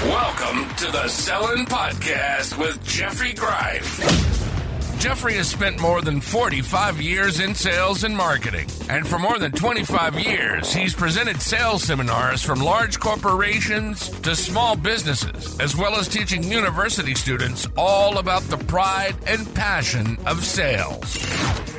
Welcome to the Sellin' Podcast with Jeffrey Greif. Jeffrey has spent more than 45 years in sales and marketing. And for more than 25 years, he's presented sales seminars from large corporations to small businesses, as well as teaching university students all about the pride and passion of sales.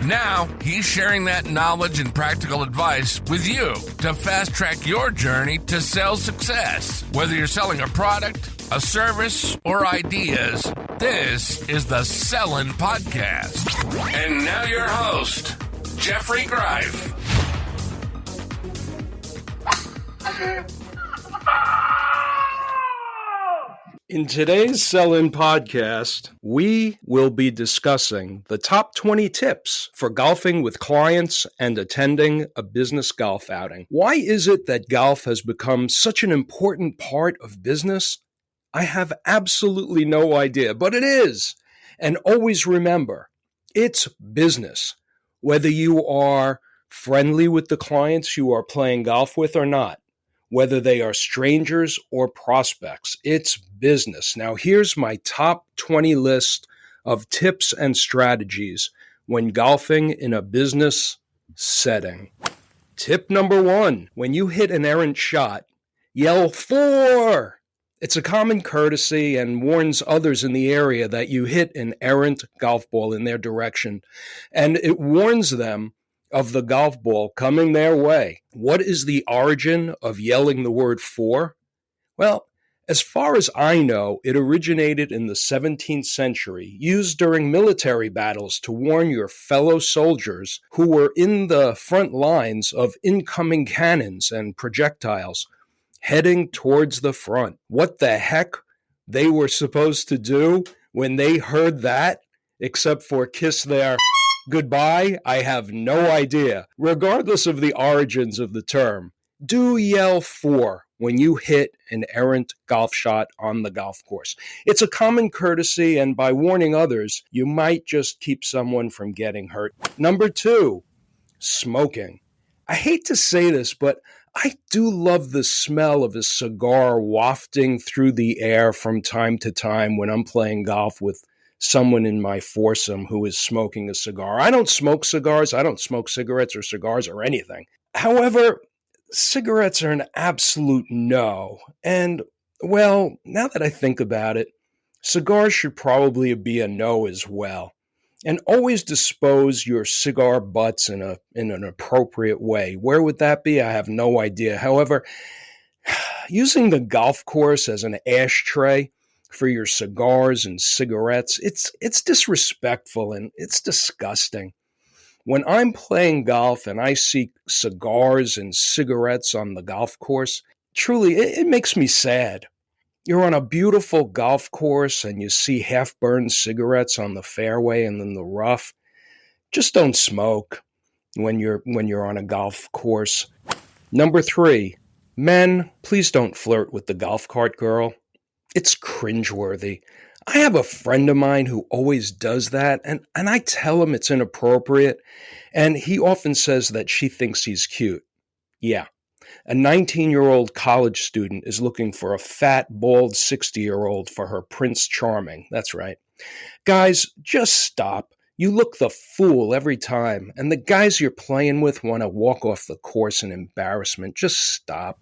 Now, he's sharing that knowledge and practical advice with you to fast-track your journey to sales success. Whether you're selling a product, a service, or ideas, this is the Sellin' Podcast. And now your host, Jeffrey Greif. In today's Sellin' Podcast, we will be discussing the top 20 tips for golfing with clients and attending a business golf outing. Why is it that golf has become such an important part of business? I have absolutely no idea, but it is. And always remember, it's business. Whether you are friendly with the clients you are playing golf with or not, whether they are strangers or prospects, it's business. Now, here's my top 20 list of tips and strategies when golfing in a business setting. Tip number 1, when you hit an errant shot, yell 4. It's a common courtesy and warns others in the area that you hit an errant golf ball in their direction, and it warns them of the golf ball coming their way. What is the origin of yelling the word 4? Well, as far as I know, it originated in the 17th century, used during military battles to warn your fellow soldiers who were in the front lines of incoming cannons and projectiles heading towards the front. What the heck they were supposed to do when they heard that, except for kiss their goodbye, I have no idea. Regardless of the origins of the term, do yell 4 when you hit an errant golf shot on the golf course. It's a common courtesy, and by warning others, you might just keep someone from getting hurt. Number 2, smoking. I hate to say this, but I do love the smell of a cigar wafting through the air from time to time when I'm playing golf with someone in my foursome who is smoking a cigar. I don't smoke cigars. I don't smoke cigarettes or cigars or anything. However, cigarettes are an absolute no. And, well, now that I think about it, cigars should probably be a no as well. And always dispose your cigar butts in an appropriate way. Where would that be? I have no idea. However, using the golf course as an ashtray for your cigars and cigarettes, it's disrespectful and it's disgusting. When I'm playing golf and I see cigars and cigarettes on the golf course, truly, it makes me sad. You're on a beautiful golf course and you see half-burned cigarettes on the fairway and in the rough. Just don't smoke when you're on a golf course. Number 3, men, please don't flirt with the golf cart girl. It's cringeworthy. I have a friend of mine who always does that, and I tell him it's inappropriate, and he often says that she thinks he's cute. Yeah. A 19-year-old college student is looking for a fat, bald 60-year-old for her Prince Charming. That's right. Guys, just stop. You look the fool every time, and the guys you're playing with want to walk off the course in embarrassment. Just stop.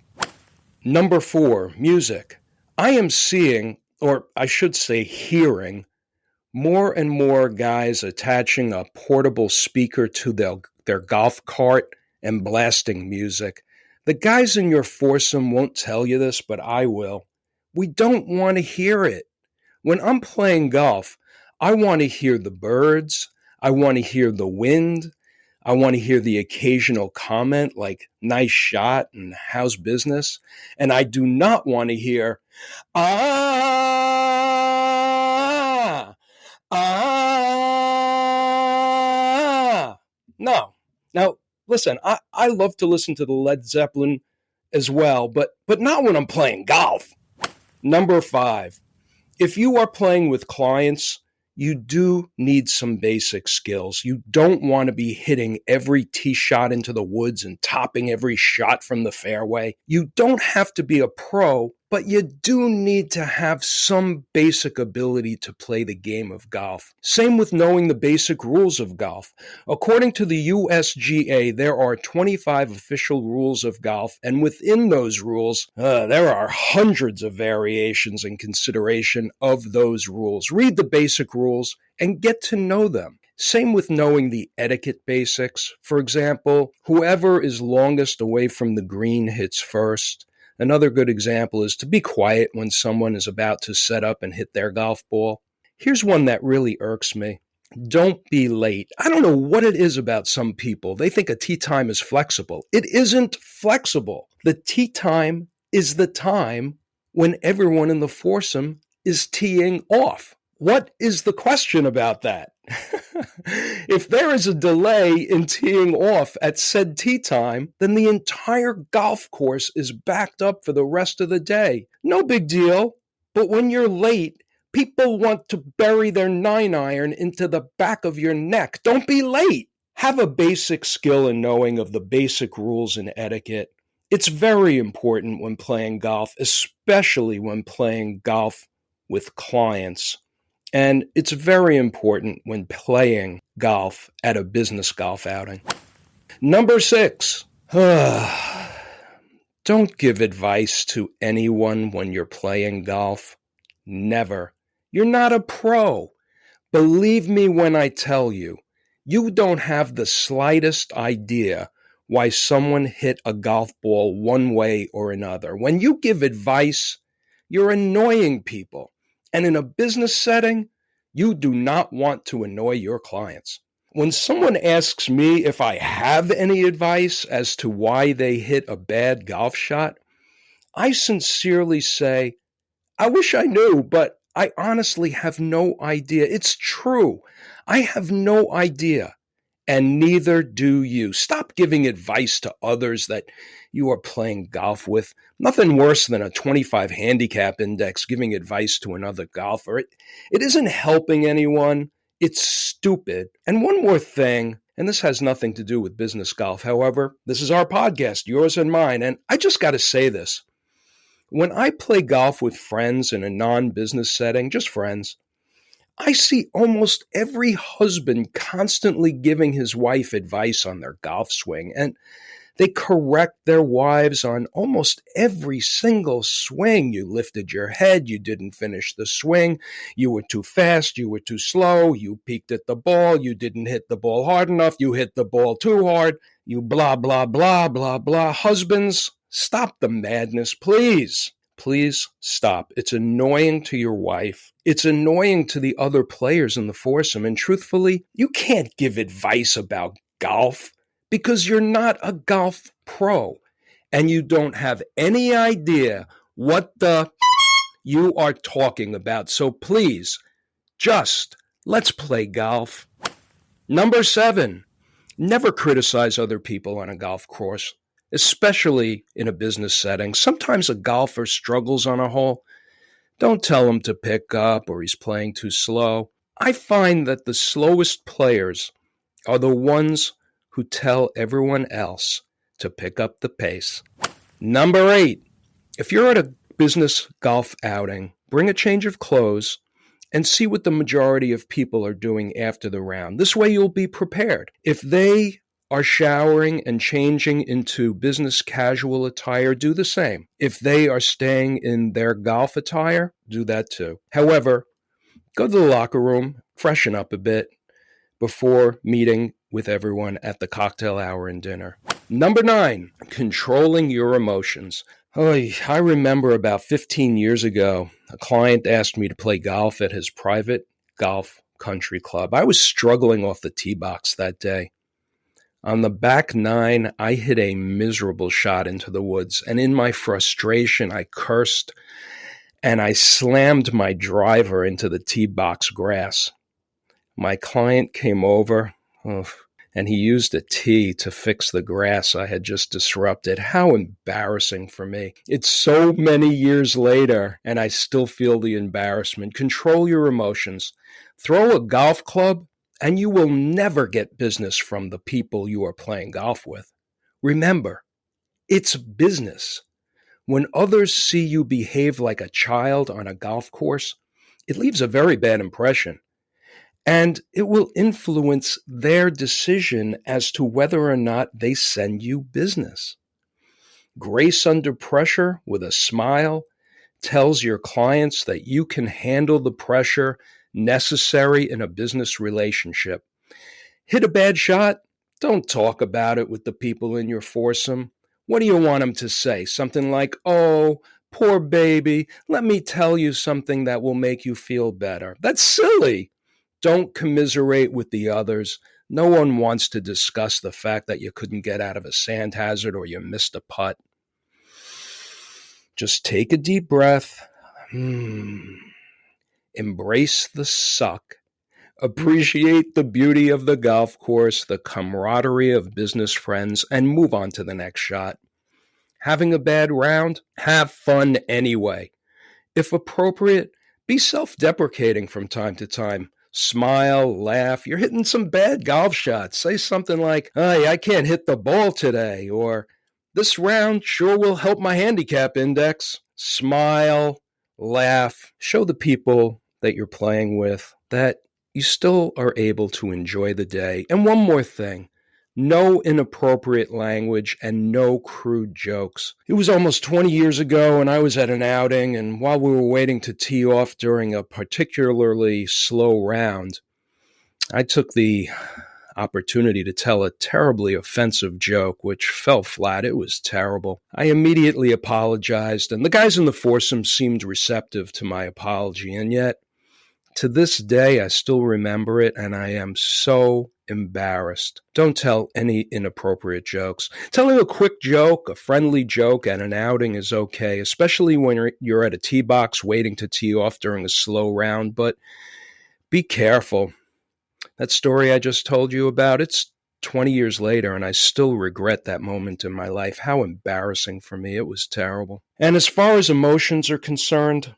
Number 4, music. I am seeing, or I should say hearing, more and more guys attaching a portable speaker to their golf cart and blasting music. The guys in your foursome won't tell you this, but I will. We don't want to hear it. When I'm playing golf, I want to hear the birds. I want to hear the wind. I want to hear the occasional comment like, nice shot and how's business? And I do not want to hear, No. Now, listen, I love to listen to the Led Zeppelin as well, but not when I'm playing golf. Number 5, if you are playing with clients, you do need some basic skills. You don't want to be hitting every tee shot into the woods and topping every shot from the fairway. You don't have to be a pro but you do need to have some basic ability to play the game of golf. Same with knowing the basic rules of golf. According to the USGA, there are 25 official rules of golf, and within those rules, there are hundreds of variations in consideration of those rules. Read the basic rules and get to know them. Same with knowing the etiquette basics. For example, whoever is longest away from the green hits first. Another good example is to be quiet when someone is about to set up and hit their golf ball. Here's one that really irks me. Don't be late. I don't know what it is about some people. They think a tee time is flexible. It isn't flexible. The tee time is the time when everyone in the foursome is teeing off. What is the question about that? If there is a delay in teeing off at said tee time, then the entire golf course is backed up for the rest of the day. No big deal. But when you're late, people want to bury their 9-iron into the back of your neck. Don't be late. Have a basic skill in knowing of the basic rules and etiquette. It's very important when playing golf, especially when playing golf with clients. And it's very important when playing golf at a business golf outing. Number 6, don't give advice to anyone when you're playing golf. Never. You're not a pro. Believe me when I tell you, you don't have the slightest idea why someone hit a golf ball one way or another. When you give advice, you're annoying people. And in a business setting, you do not want to annoy your clients. When someone asks me if I have any advice as to why they hit a bad golf shot, I sincerely say, I wish I knew, but I honestly have no idea. It's true. I have no idea. And neither do you. Stop giving advice to others that you are playing golf with. Nothing worse than a 25 handicap index giving advice to another golfer. It isn't helping anyone. It's stupid. And one more thing, and this has nothing to do with business golf. However, this is our podcast, yours and mine. And I just got to say this. When I play golf with friends in a non-business setting, just friends, I see almost every husband constantly giving his wife advice on their golf swing, and they correct their wives on almost every single swing. You lifted your head, you didn't finish the swing, you were too fast, you were too slow, you peeked at the ball, you didn't hit the ball hard enough, you hit the ball too hard, you blah, blah, blah, blah, blah. Husbands, stop the madness, please. Please stop. It's annoying to your wife. It's annoying to the other players in the foursome. And truthfully, you can't give advice about golf because you're not a golf pro and you don't have any idea what the you are talking about. So please, just let's play golf. Number 7, never criticize other people on a golf course, especially in a business setting. Sometimes a golfer struggles on a hole. Don't tell him to pick up or he's playing too slow. I find that the slowest players are the ones who tell everyone else to pick up the pace. Number 8, if you're at a business golf outing, bring a change of clothes and see what the majority of people are doing after the round. This way you'll be prepared. If they are showering and changing into business casual attire, do the same. If they are staying in their golf attire, do that too. However, go to the locker room, freshen up a bit before meeting with everyone at the cocktail hour and dinner. Number 9, controlling your emotions. I remember about 15 years ago, a client asked me to play golf at his private golf country club. I was struggling off the tee box that day. On the back 9, I hit a miserable shot into the woods, and in my frustration, I cursed, and I slammed my driver into the tee box grass. My client came over, and he used a tee to fix the grass I had just disrupted. How embarrassing for me. It's so many years later, and I still feel the embarrassment. Control your emotions. Throw a golf club, and you will never get business from the people you are playing golf with. Remember, it's business. When others see you behave like a child on a golf course, it leaves a very bad impression. And it will influence their decision as to whether or not they send you business. Grace under pressure with a smile tells your clients that you can handle the pressure necessary in a business relationship. Hit a bad shot? Don't talk about it with the people in your foursome. What do you want them to say? Something like, "Oh, poor baby, let me tell you something that will make you feel better." That's silly. Don't commiserate with the others. No one wants to discuss the fact that you couldn't get out of a sand hazard or you missed a putt. Just take a deep breath. Embrace the suck. Appreciate the beauty of the golf course, the camaraderie of business friends, and move on to the next shot. Having a bad round? Have fun anyway. If appropriate, be self-deprecating from time to time. Smile, laugh. You're hitting some bad golf shots. Say something like, "Hey, I can't hit the ball today," or "This round sure will help my handicap index." Smile, laugh. Show the people that you're playing with that you still are able to enjoy the day. And one more thing. No inappropriate language and no crude jokes. It was almost 20 years ago, and I was at an outing, and while we were waiting to tee off during a particularly slow round, I took the opportunity to tell a terribly offensive joke, which fell flat. It was terrible. I immediately apologized, and the guys in the foursome seemed receptive to my apology, and yet, to this day, I still remember it, and I am so embarrassed. Don't tell any inappropriate jokes. Telling a quick joke, a friendly joke at an outing is okay, especially when you're at a tee box waiting to tee off during a slow round, but be careful. That story I just told you about, it's 20 years later, and I still regret that moment in my life. How embarrassing for me. It was terrible. And as far as emotions are concerned,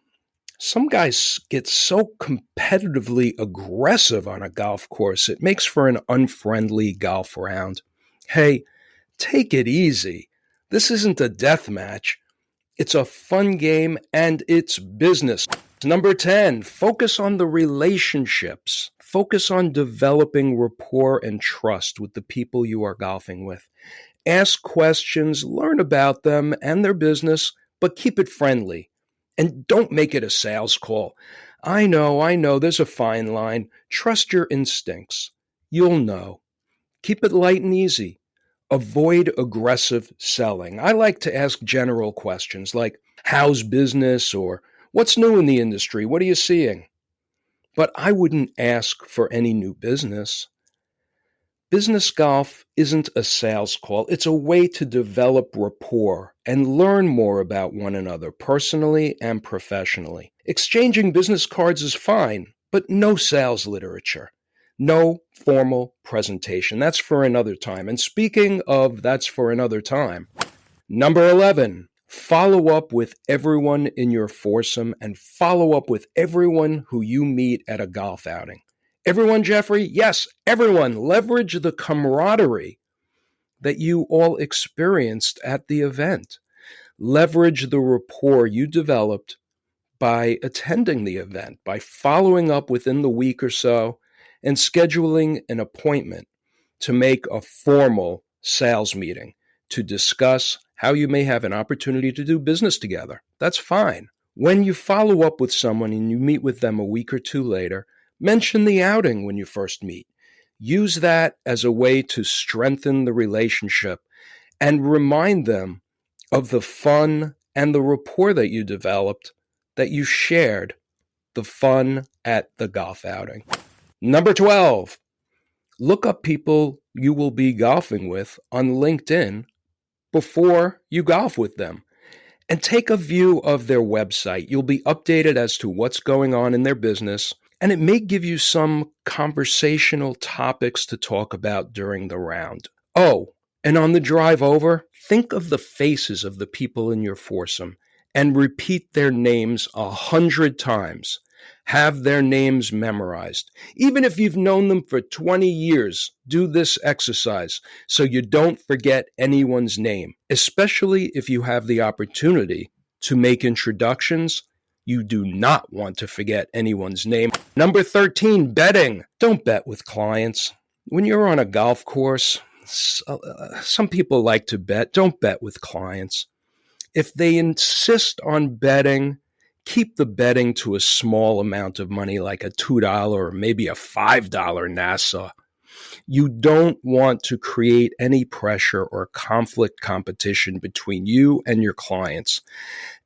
some guys get so competitively aggressive on a golf course, it makes for an unfriendly golf round. Hey, take it easy. This isn't a death match. It's a fun game, and it's business. Number 10, focus on the relationships. Focus on developing rapport and trust with the people you are golfing with. Ask questions, learn about them and their business, but keep it friendly. And don't make it a sales call. I know, there's a fine line. Trust your instincts. You'll know. Keep it light and easy. Avoid aggressive selling. I like to ask general questions like, how's business? Or what's new in the industry? What are you seeing? But I wouldn't ask for any new business. Business golf isn't a sales call. It's a way to develop rapport and learn more about one another personally and professionally. Exchanging business cards is fine, but no sales literature. No formal presentation. That's for another time. And speaking of that's for another time, number 11, follow up with everyone in your foursome and follow up with everyone who you meet at a golf outing. Everyone, Jeffrey? Yes, everyone. Leverage the camaraderie that you all experienced at the event. Leverage the rapport you developed by attending the event, by following up within the week or so and scheduling an appointment to make a formal sales meeting to discuss how you may have an opportunity to do business together. That's fine. When you follow up with someone and you meet with them a week or two later, mention the outing when you first meet. Use that as a way to strengthen the relationship and remind them of the fun and the rapport that you developed, that you shared, the fun at the golf outing. Number 12, look up people you will be golfing with on LinkedIn before you golf with them. And take a view of their website. You'll be updated as to what's going on in their business, and it may give you some conversational topics to talk about during the round. Oh, and on the drive over, think of the faces of the people in your foursome and repeat their names 100 times. Have their names memorized. Even if you've known them for 20 years, do this exercise so you don't forget anyone's name, especially if you have the opportunity to make introductions. You do not want to forget anyone's name. Number 13, betting. Don't bet with clients. When you're on a golf course, some people like to bet. Don't bet with clients. If they insist on betting, keep the betting to a small amount of money, like a $2 or maybe a $5 Nassau. You don't want to create any pressure or conflict competition between you and your clients.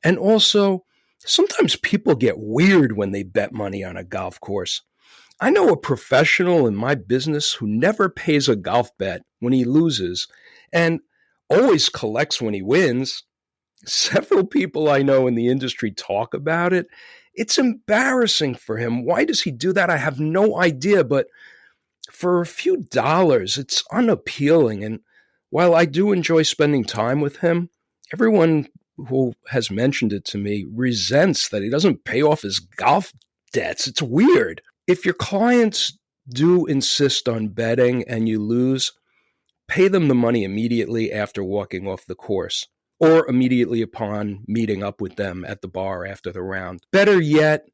And also, sometimes people get weird when they bet money on a golf course. I know a professional in my business who never pays a golf bet when he loses and always collects when he wins. Several people I know in the industry talk about it. It's embarrassing for him. Why does he do that? I have no idea, but for a few dollars, it's unappealing. And while I do enjoy spending time with him, everyone who has mentioned it to me resents that he doesn't pay off his golf debts. It's weird. If your clients do insist on betting and you lose, pay them the money immediately after walking off the course, or immediately upon meeting up with them at the bar after the round. Better yet,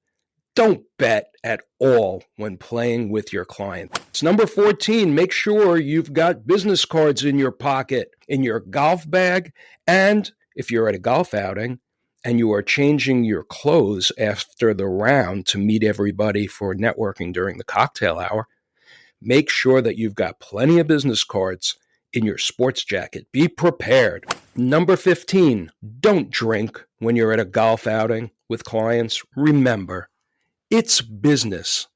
don't bet at all when playing with your client. It's number 14, make sure you've got business cards in your pocket, in your golf bag, and if you're at a golf outing and you are changing your clothes after the round to meet everybody for networking during the cocktail hour, make sure that you've got plenty of business cards in your sports jacket. Be prepared. Number 15, don't drink when you're at a golf outing with clients. Remember, it's business.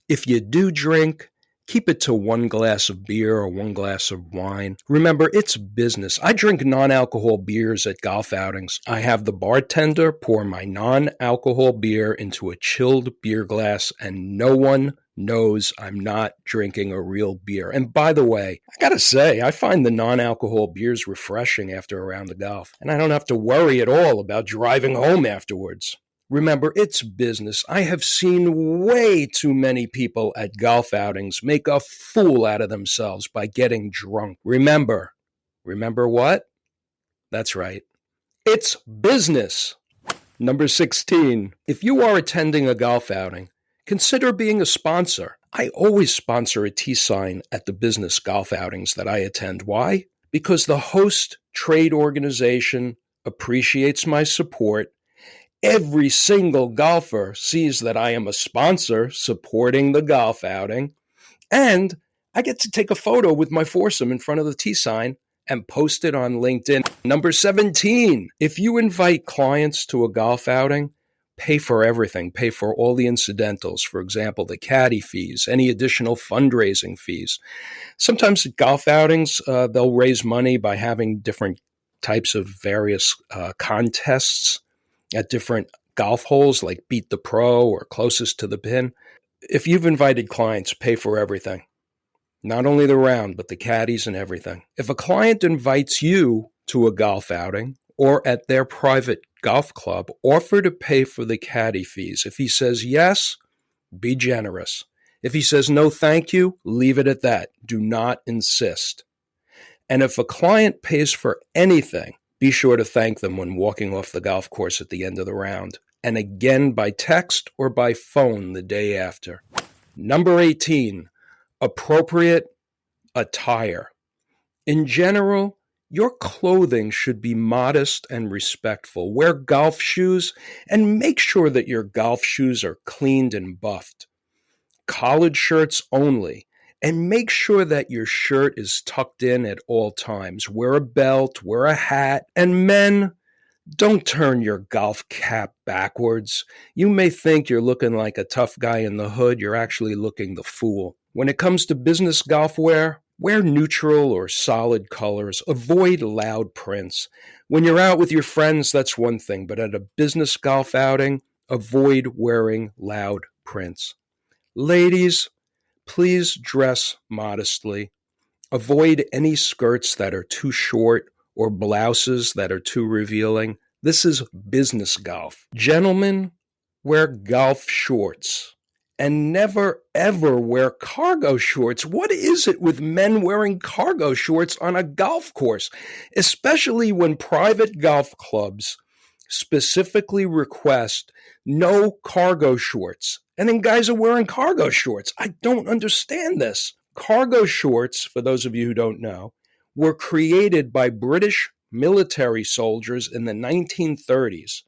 If you do drink, keep it to 1 glass of beer or 1 glass of wine. Remember, it's business. I drink non-alcohol beers at golf outings. I have the bartender pour my non-alcohol beer into a chilled beer glass, and no one knows I'm not drinking a real beer. And by the way, I gotta say, I find the non-alcohol beers refreshing after a round of golf, and I don't have to worry at all about driving home afterwards. Remember, it's business. I have seen way too many people at golf outings make a fool out of themselves by getting drunk. Remember what? That's right. It's business. Number 16, if you are attending a golf outing, consider being a sponsor. I always sponsor a T sign at the business golf outings that I attend. Why? Because the host trade organization appreciates my support. Every single golfer sees that I am a sponsor supporting the golf outing, and I get to take a photo with my foursome in front of the T sign and post it on LinkedIn. Number 17, if you invite clients to a golf outing, pay for everything. Pay for all the incidentals. For example, the caddy fees, any additional fundraising fees. Sometimes at golf outings, they'll raise money by having different types of various contests at different golf holes, like Beat the Pro or Closest to the Pin. If you've invited clients, pay for everything. Not only the round, but the caddies and everything. If a client invites you to a golf outing or at their private golf club, offer to pay for the caddy fees. If he says yes, be generous. If he says no, thank you, leave it at that. Do not insist. And if a client pays for anything, be sure to thank them when walking off the golf course at the end of the round, and again by text or by phone the day after. Number 18, appropriate attire. In general, your clothing should be modest and respectful. Wear golf shoes and make sure that your golf shoes are cleaned and buffed. Collared shirts only. And make sure that your shirt is tucked in at all times. Wear a belt, wear a hat. And men, don't turn your golf cap backwards. You may think you're looking like a tough guy in the hood. You're actually looking the fool. When it comes to business golf wear, wear neutral or solid colors. Avoid loud prints. When you're out with your friends, that's one thing. But at a business golf outing, avoid wearing loud prints. Ladies, please dress modestly. Avoid any skirts that are too short or blouses that are too revealing. This is business golf. Gentlemen, wear golf shorts and never ever wear cargo shorts. What is it with men wearing cargo shorts on a golf course, especially when private golf clubs specifically request no cargo shorts? And then guys are wearing cargo shorts. I don't understand this. Cargo shorts, for those of you who don't know, were created by British military soldiers in the 1930s.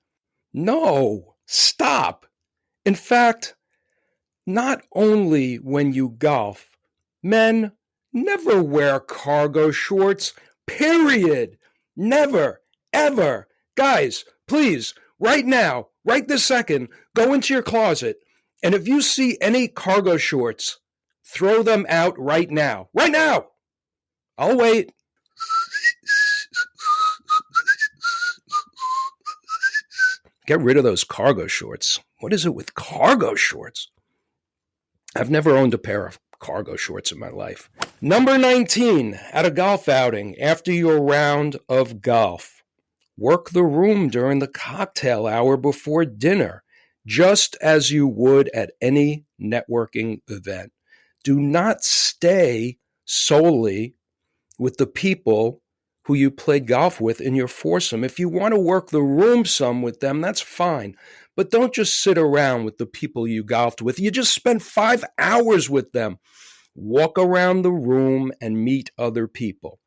No, stop. In fact, not only when you golf, men never wear cargo shorts, period. Never, ever. Guys, please, right now, right this second, go into your closet, and if you see any cargo shorts, throw them out right now. Right now! I'll wait. Get rid of those cargo shorts. What is it with cargo shorts? I've never owned a pair of cargo shorts in my life. Number 19, at a golf outing, after your round of golf, work the room during the cocktail hour before dinner, just as you would at any networking event. Do not stay solely with the people who you played golf with in your foursome. If you want to work the room some with them, that's fine. But don't just sit around with the people you golfed with. You just spent 5 hours with them. Walk around the room and meet other people.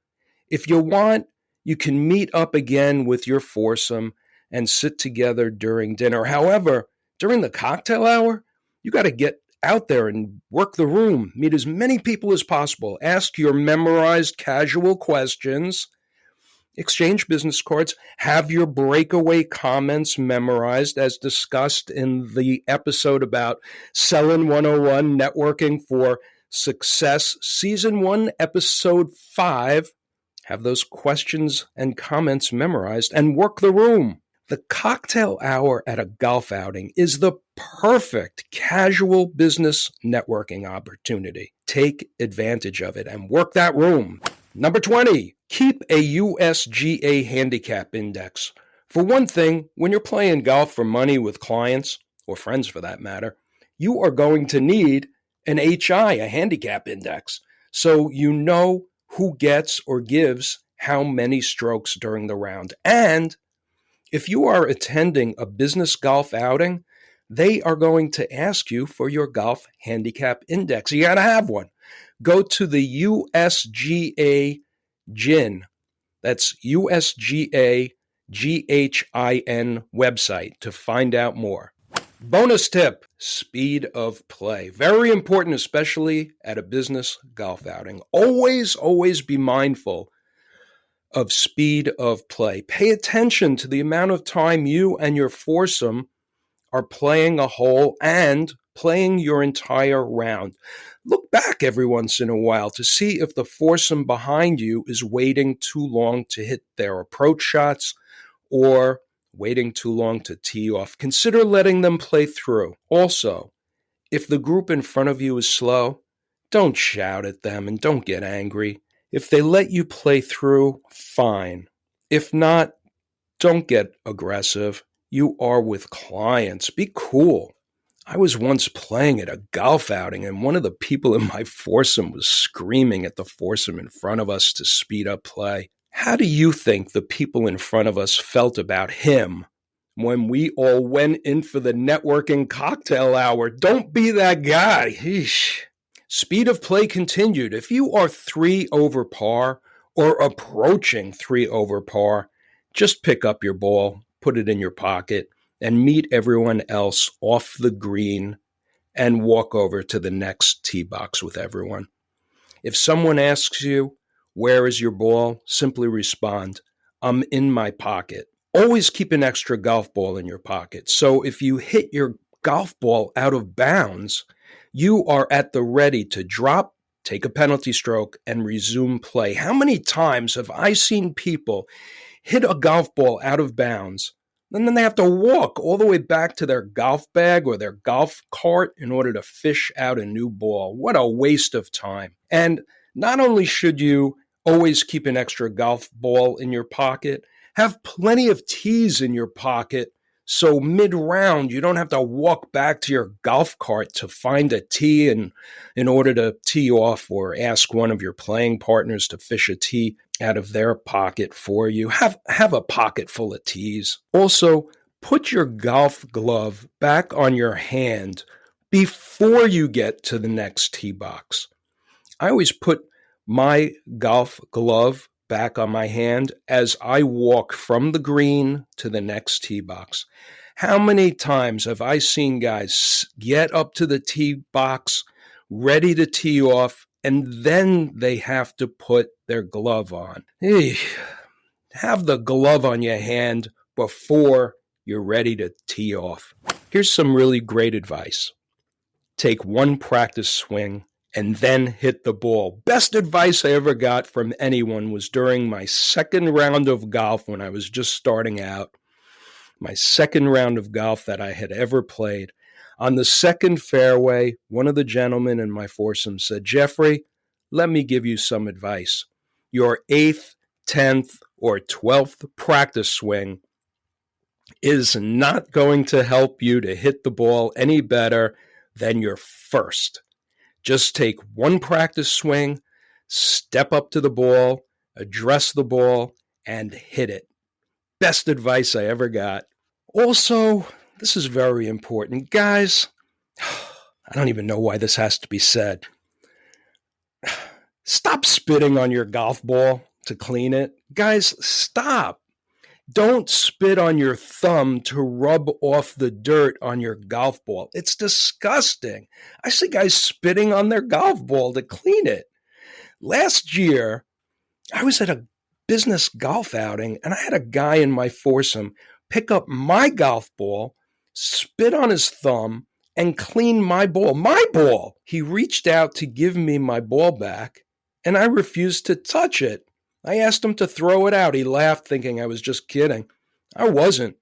If you want, you can meet up again with your foursome and sit together during dinner. However, during the cocktail hour, you got to get out there and work the room. Meet as many people as possible. Ask your memorized casual questions. Exchange business cards. Have your breakaway comments memorized, as discussed in the episode about Selling 101 Networking for Success, Season 1, Episode 5. Have those questions and comments memorized and work the room. The cocktail hour at a golf outing is the perfect casual business networking opportunity. Take advantage of it and work that room. Number 20, keep a USGA handicap index. For one thing, when you're playing golf for money with clients, or friends for that matter, you are going to need an HI, a handicap index, so you know who gets or gives how many strokes during the round. And if you are attending a business golf outing, they are going to ask you for your golf handicap index. You got to have one. Go to the USGA GHIN, that's USGA GHIN website to find out more. Bonus tip, speed of play. Very important, especially at a business golf outing. Always be mindful of speed of play. Pay attention to the amount of time you and your foursome are playing a hole and playing your entire round. Look back every once in a while to see if the foursome behind you is waiting too long to hit their approach shots or waiting too long to tee off. Consider letting them play through. Also, if the group in front of you is slow, don't shout at them and don't get angry. If they let you play through, fine. If not, don't get aggressive. You are with clients. Be cool. I was once playing at a golf outing, and one of the people in my foursome was screaming at the foursome in front of us to speed up play. How do you think the people in front of us felt about him when we all went in for the networking cocktail hour? Don't be that guy. Eesh. Speed of play continued. If you are 3 over par or approaching 3 over par, just pick up your ball, put it in your pocket, and meet everyone else off the green and walk over to the next tee box with everyone. If someone asks you, "Where is your ball?" simply respond, "I'm in my pocket." Always keep an extra golf ball in your pocket. So if you hit your golf ball out of bounds, you are at the ready to drop, take a penalty stroke, and resume play. How many times have I seen people hit a golf ball out of bounds, and then they have to walk all the way back to their golf bag or their golf cart in order to fish out a new ball? What a waste of time. And not only should you always keep an extra golf ball in your pocket, have plenty of tees in your pocket So mid-round, you don't have to walk back to your golf cart to find a tee in order to tee off, or ask one of your playing partners to fish a tee out of their pocket for you. Have a pocket full of tees. Also, put your golf glove back on your hand before you get to the next tee box. I always put my golf glove back on my hand as I walk from the green to the next tee box. How many times have I seen guys get up to the tee box, ready to tee off, and then they have to put their glove on? Hey, have the glove on your hand before you're ready to tee off. Here's some really great advice. Take one practice swing and then hit the ball. Best advice I ever got from anyone was during my second round of golf when I was just starting out. My second round of golf that I had ever played. On the second fairway, one of the gentlemen in my foursome said, "Jeffrey, let me give you some advice. Your 8th, 10th, or 12th practice swing is not going to help you to hit the ball any better than your first. Just take one practice swing, step up to the ball, address the ball, and hit it." Best advice I ever got. Also, this is very important. Guys, I don't even know why this has to be said. Stop spitting on your golf ball to clean it. Guys, stop. Don't spit on your thumb to rub off the dirt on your golf ball. It's disgusting. I see guys spitting on their golf ball to clean it. Last year, I was at a business golf outing, and I had a guy in my foursome pick up my golf ball, spit on his thumb, and clean my ball. My ball! He reached out to give me my ball back, and I refused to touch it. I asked him to throw it out. He laughed, thinking I was just kidding. I wasn't.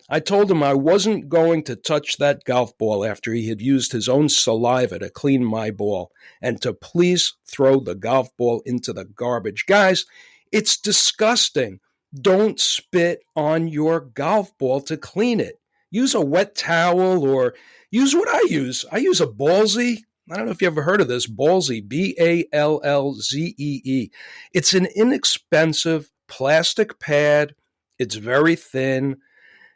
I told him I wasn't going to touch that golf ball after he had used his own saliva to clean my ball, and to please throw the golf ball into the garbage. Guys, it's disgusting. Don't spit on your golf ball to clean it. Use a wet towel, or use what I use. I use a Ballsy. I don't know if you ever heard of this, Ballsy, Ballzee. It's an inexpensive plastic pad. It's very thin.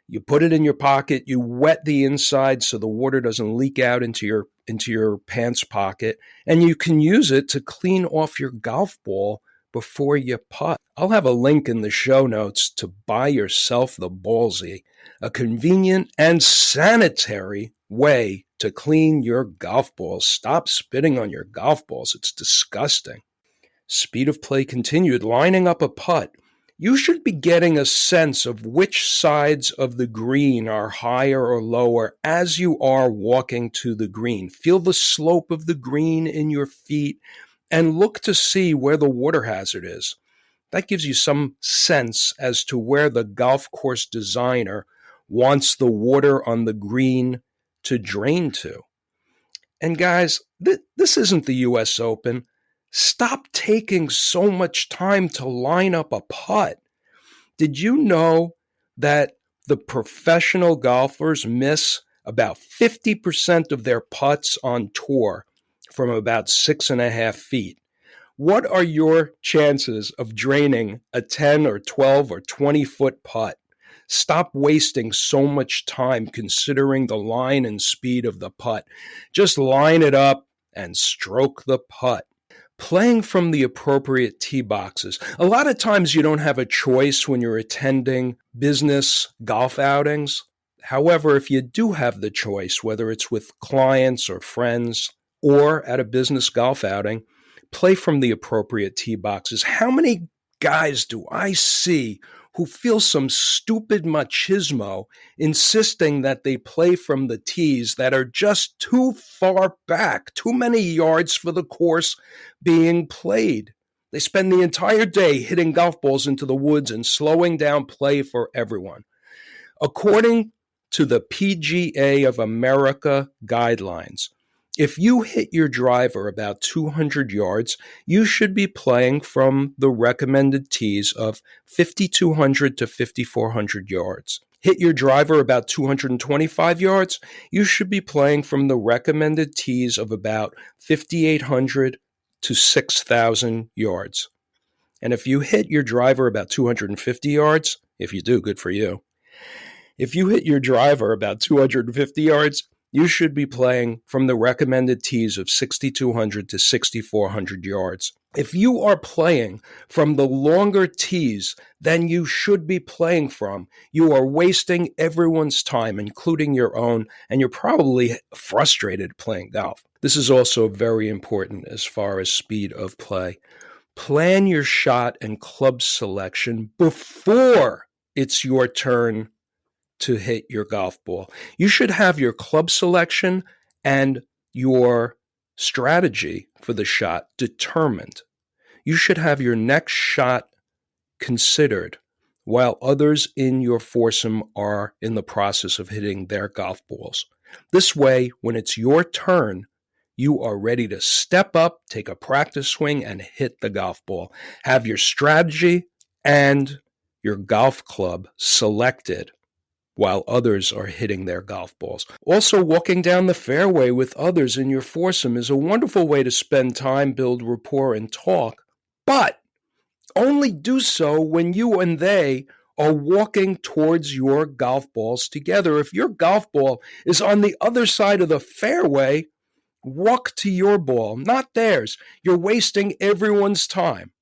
You put it in your pocket. You wet the inside so the water doesn't leak out into your pants pocket, and you can use it to clean off your golf ball before you putt. I'll have a link in the show notes to buy yourself the Ballsy, a convenient and sanitary way to clean your golf balls. Stop spitting on your golf balls. It's disgusting. Speed of play continued. Lining up a putt. You should be getting a sense of which sides of the green are higher or lower as you are walking to the green. Feel the slope of the green in your feet and look to see where the water hazard is. That gives you some sense as to where the golf course designer wants the water on the green to drain to. And guys, this isn't the US Open. Stop taking so much time to line up a putt. Did you know that the professional golfers miss about 50% of their putts on tour from about 6.5 feet? What are your chances of draining a 10 or 12 or 20-foot putt? Stop wasting so much time considering the line and speed of the putt. Just line it up and stroke the putt. Playing from the appropriate tee boxes. A lot of times you don't have a choice when you're attending business golf outings. However, if you do have the choice, whether it's with clients or friends or at a business golf outing, play from the appropriate tee boxes. How many guys do I see who feel some stupid machismo insisting that they play from the tees that are just too far back, too many yards for the course being played? They spend the entire day hitting golf balls into the woods and slowing down play for everyone. According to the PGA of America guidelines, if you hit your driver about 200 yards, you should be playing from the recommended tees of 5,200 to 5,400 yards. hit your driver about 225 yards, you should be playing from the recommended tees of about 5,800 to 6,000 yards. And if you hit your driver about 250 yards, if you do, good for you. If you hit your driver about 250 yards, you should be playing from the recommended tees of 6,200 to 6,400 yards. If you are playing from the longer tees than you should be playing from, you are wasting everyone's time, including your own, and you're probably frustrated playing golf. This is also very important as far as speed of play. Plan your shot and club selection before it's your turn to hit your golf ball. You should have your club selection and your strategy for the shot determined. You should have your next shot considered while others in your foursome are in the process of hitting their golf balls. This way, when it's your turn, you are ready to step up, take a practice swing, and hit the golf ball. Have your strategy and your golf club selected while others are hitting their golf balls. Also, walking down the fairway with others in your foursome is a wonderful way to spend time, build rapport, and talk, but only do so when you and they are walking towards your golf balls together. If your golf ball is on the other side of the fairway, walk to your ball, not theirs. You're wasting everyone's time.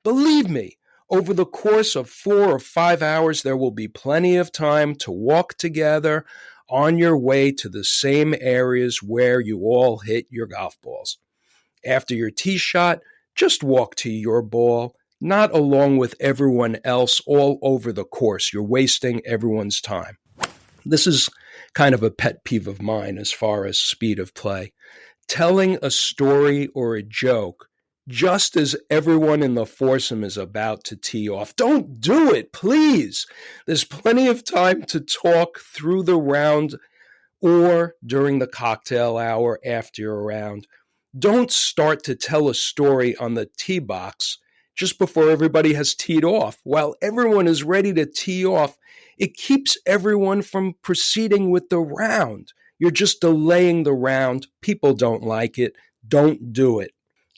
Believe me, over the course of 4 or 5 hours, there will be plenty of time to walk together on your way to the same areas where you all hit your golf balls. After your tee shot, just walk to your ball, not along with everyone else all over the course. You're wasting everyone's time. This is kind of a pet peeve of mine as far as speed of play. Telling a story or a joke just as everyone in the foursome is about to tee off. Don't do it, please. There's plenty of time to talk through the round or during the cocktail hour after your round. Don't start to tell a story on the tee box just before everybody has teed off. While everyone is ready to tee off, it keeps everyone from proceeding with the round. You're just delaying the round. People don't like it. Don't do it.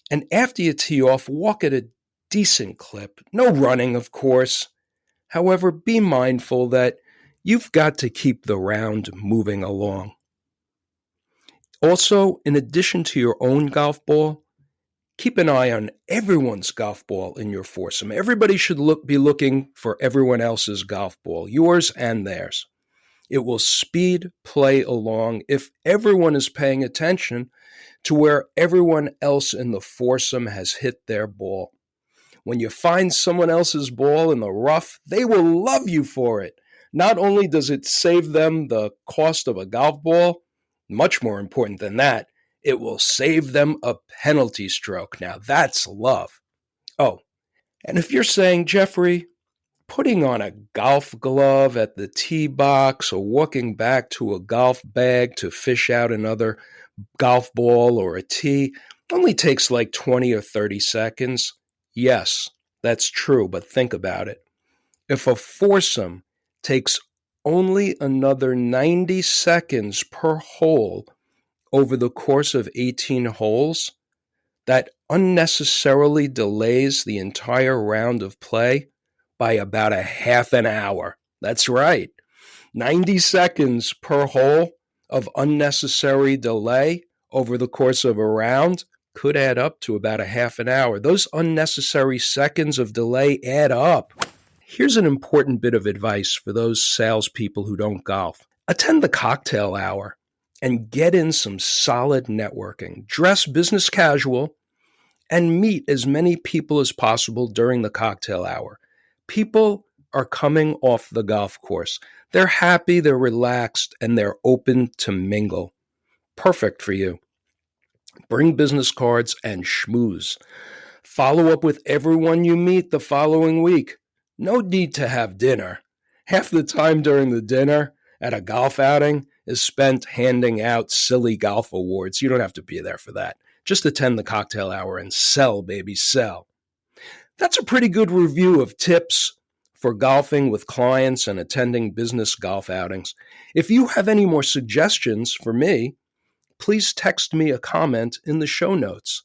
And after you tee off, walk at a decent clip. No running, of course. However, be mindful that you've got to keep the round moving along. Also, in addition to your own golf ball, keep an eye on everyone's golf ball in your foursome. Everybody should be looking for everyone else's golf ball, yours and theirs. It will speed play along if everyone is paying attention to where everyone else in the foursome has hit their ball. When you find someone else's ball in the rough, they will love you for it. Not only does it save them the cost of a golf ball, much more important than that, it will save them a penalty stroke. Now that's love. Oh, and if you're saying, Jeffrey, putting on a golf glove at the tee box or walking back to a golf bag to fish out another golf ball or a tee only takes like 20 or 30 seconds. Yes, that's true, but think about it. If a foursome takes only another 90 seconds per hole over the course of 18 holes, that unnecessarily delays the entire round of play by about a half an hour. That's right. 90 seconds per hole of unnecessary delay over the course of a round could add up to about a half an hour. Those unnecessary seconds of delay add up. Here's an important bit of advice for those salespeople who don't golf. Attend the cocktail hour and get in some solid networking. Dress business casual and meet as many people as possible during the cocktail hour. People are coming off the golf course. They're happy, they're relaxed, and they're open to mingle. Perfect for you. Bring business cards and schmooze. Follow up with everyone you meet the following week. No need to have dinner. Half the time during the dinner at a golf outing is spent handing out silly golf awards. You don't have to be there for that. Just attend the cocktail hour and sell, baby, sell. That's a pretty good review of tips for golfing with clients and attending business golf outings. If you have any more suggestions for me, please text me a comment in the show notes.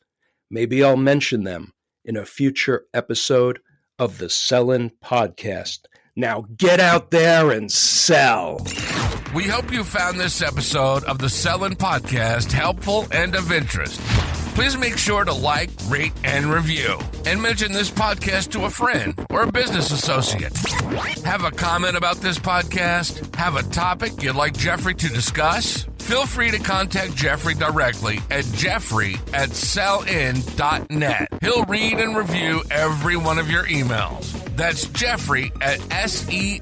Maybe I'll mention them in a future episode of the Sellin' Podcast. Now get out there and sell. We hope you found this episode of the Sellin' Podcast helpful and of interest. Please make sure to like, rate, and review. And mention this podcast to a friend or a business associate. Have a comment about this podcast? Have a topic you'd like Jeffrey to discuss? Feel free to contact Jeffrey directly at jeffrey@sellin.net. He'll read and review every one of your emails. That's Jeffrey at SELLN.net.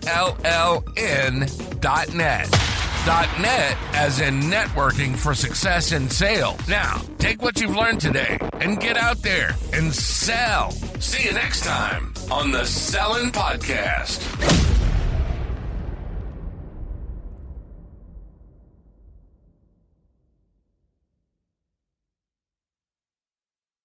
.net as in networking for success in sales. Now, take what you've learned today and get out there and sell. See you next time on the Sellin' Podcast.